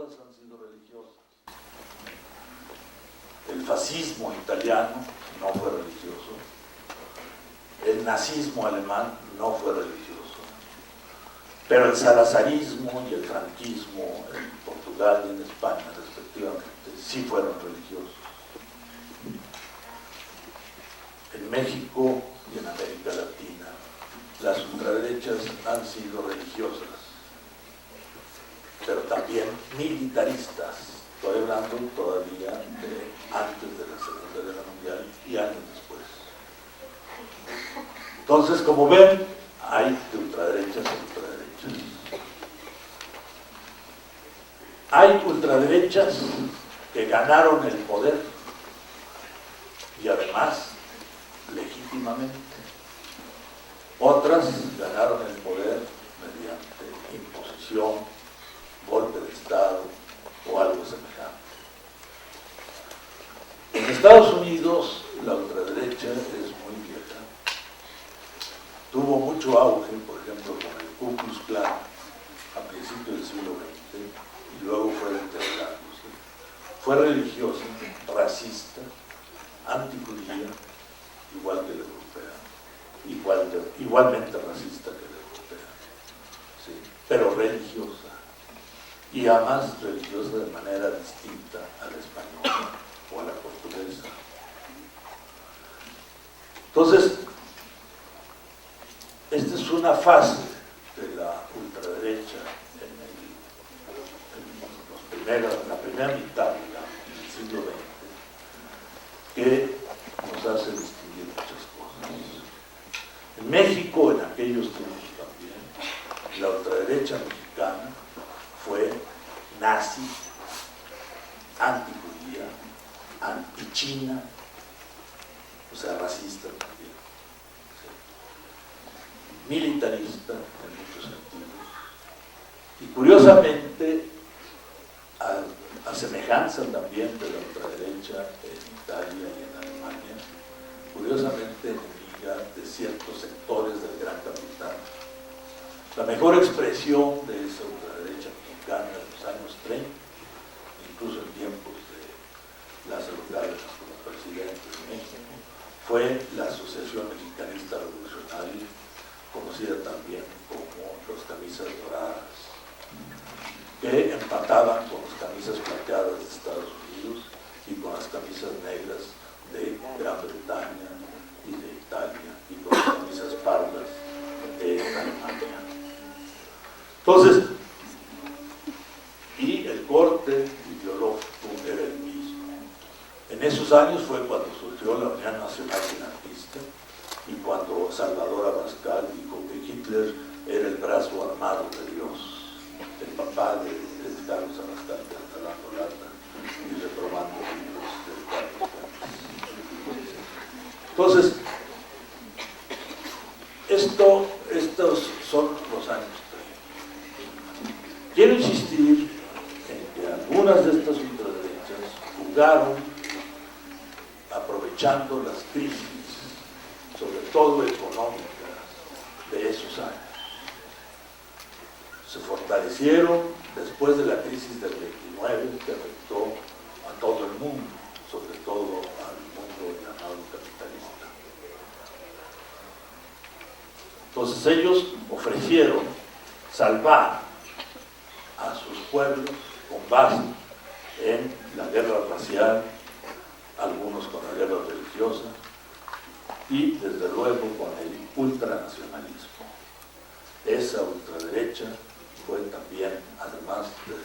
todas han sido religiosas. El fascismo italiano no fue religioso, el nazismo alemán no fue religioso, pero el salazarismo y el franquismo en Portugal y en España, respectivamente, sí fueron religiosos. En México y en América Latina, las ultraderechas han sido religiosas, pero también militaristas. Estoy hablando todavía de antes de la Segunda Guerra Mundial y años después. Entonces, como ven, hay de ultraderechas a ultraderechas. Hay ultraderechas que ganaron el poder y además legítimamente. Otras ganaron el poder mediante imposición, golpe de Estado o algo semejante. En Estados Unidos la ultraderecha es muy vieja. Tuvo mucho auge, por ejemplo, con el Ku Klux Klan a principios del siglo XX y luego fue deteriorándose. Fue religiosa, racista, anticudía, igual que la europea, igualmente racista que la europea, ¿sí? Pero religiosa, y además religiosa de manera distinta a la española o a la portuguesa. Entonces, esta es una fase de la ultraderecha en la primera mitad del siglo XX, que nos hace distinguir muchas cosas. En México, en aquellos tiempos también, la ultraderecha mexicana fue nazi, antijudía, antichina, o sea, racista también, ¿sí? Militarista en muchos sentidos. Y curiosamente, a semejanza también de la ultraderecha en Italia y en Alemania, curiosamente enemiga de ciertos sectores del gran capital. La mejor expresión de esa ultraderecha mexicana en los años 30, incluso en tiempos de Lázaro Cárdenas como presidente de México, fue la Asociación Mexicanista Revolucionaria, conocida también como los Camisas Doradas, que empataban con las camisas plateadas de Estados Unidos y con las camisas negras de Gran Bretaña y de Italia y con las camisas pardas de Alemania. Entonces, y el corte ideológico era el mismo. En esos años fue cuando surgió la Unión Nacional Sinarquista y cuando Salvador Abascal dijo que Hitler era el brazo armado de Dios, el papá de Carlos Abascal, dando lata y reprobando libros del Carlos Fuentes. Entonces, estos son los años 30. Quiero insistir en que algunas de estas ultraderechas jugaron aprovechando las crisis, sobre todo económicas, de esos años. Se fortalecieron después de la crisis del 29, que afectó a todo el mundo, sobre todo al mundo llamado capitalista. Entonces ellos ofrecieron salvar a sus pueblos con base en la guerra racial, algunos con la guerra religiosa y desde luego con el ultranacionalismo. Esa ultraderecha fue también, además de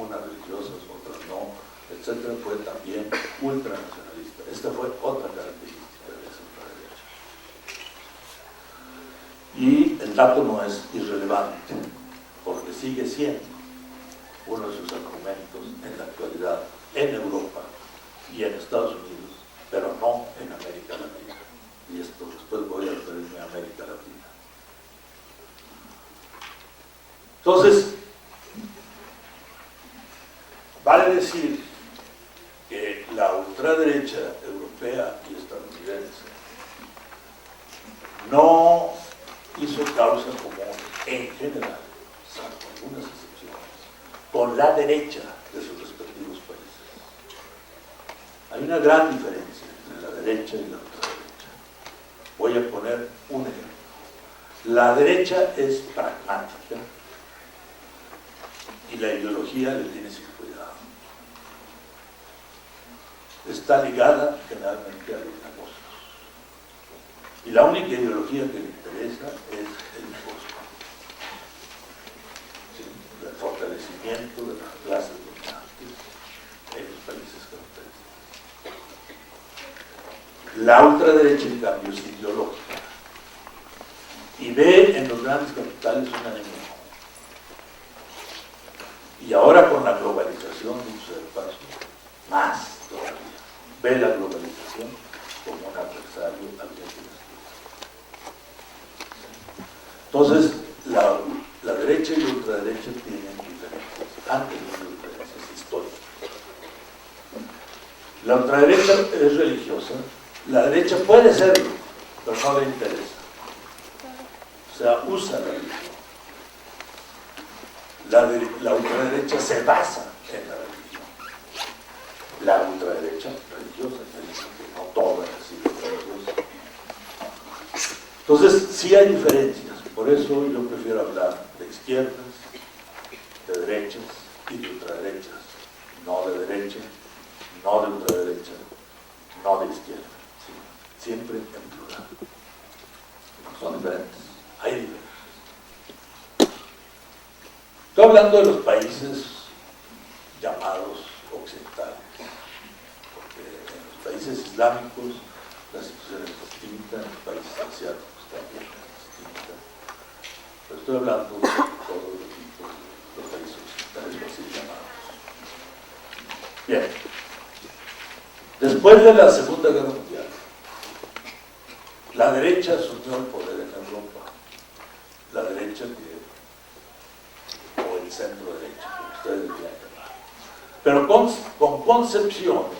unas religiosas, otras no, etcétera, fue también ultranacionalista. Esta fue otra característica de esa ultraderecha. Y el dato no es irrelevante, porque sigue siendo uno de sus argumentos en la actualidad en Europa y en Estados Unidos, pero no en América Latina. Y esto después voy a referirme a América Latina. Entonces, vale decir que la ultraderecha europea y estadounidense no hizo causa común en general, salvo algunas excepciones, con la derecha de sus respectivos países. Hay una gran diferencia entre la derecha y la ultraderecha. Voy a poner un ejemplo. La derecha es pragmática y la ideología le tiene sin cuidado. Está ligada generalmente a los negocios. Y la única ideología que le interesa es el negocio. ¿Sí? El fortalecimiento de las clases dominantes en los países capitalistas. La ultraderecha, en cambio, es ideológica y ve en los grandes capitales un enemigo. Y ahora con la globalización, dicho de paso, más todavía. Ve la globalización como un adversario al que hay que destruir. Entonces, la derecha y la ultraderecha tienen diferencias, antes de diferencias históricas. La ultraderecha es religiosa, la derecha puede serlo, pero no le interesa. O sea, usa la religión. La ultraderecha se basa en la religión. La ultraderecha religiosa, no toda ha sido religiosa. Entonces, sí hay diferencias. Por eso yo prefiero hablar de izquierdas, de derechas y de ultraderechas. No de derecha, no de ultraderecha, no de izquierda. ¿Sí? Siempre en plural. Son diferentes. Hay diferencias. Estoy hablando de los países llamados occidentales, porque en los países islámicos la situación es distinta, en los países asiáticos también es distinta. Pero estoy hablando de todos los tipos de países occidentales, así llamados. Bien. Después de la Segunda Guerra Mundial, la derecha asumió el poder en Europa. La derecha o el centro derecha, como ustedes deberían llamar. Pero con concepciones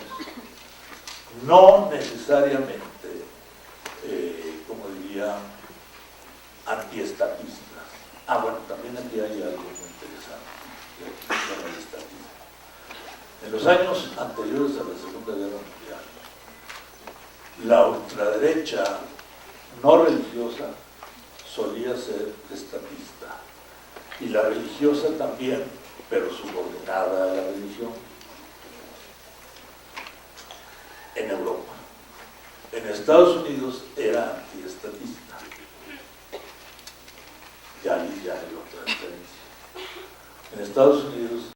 no necesariamente, como diría, antiestatistas. Bueno, también aquí hay algo muy interesante con el estatismo. En los años anteriores a la Segunda Guerra Mundial, la ultraderecha no religiosa solía ser estatista y la religiosa también, pero subordinada a la religión. En Europa. En Estados Unidos era antiestatista. Ya hay otra diferencia. En Estados Unidos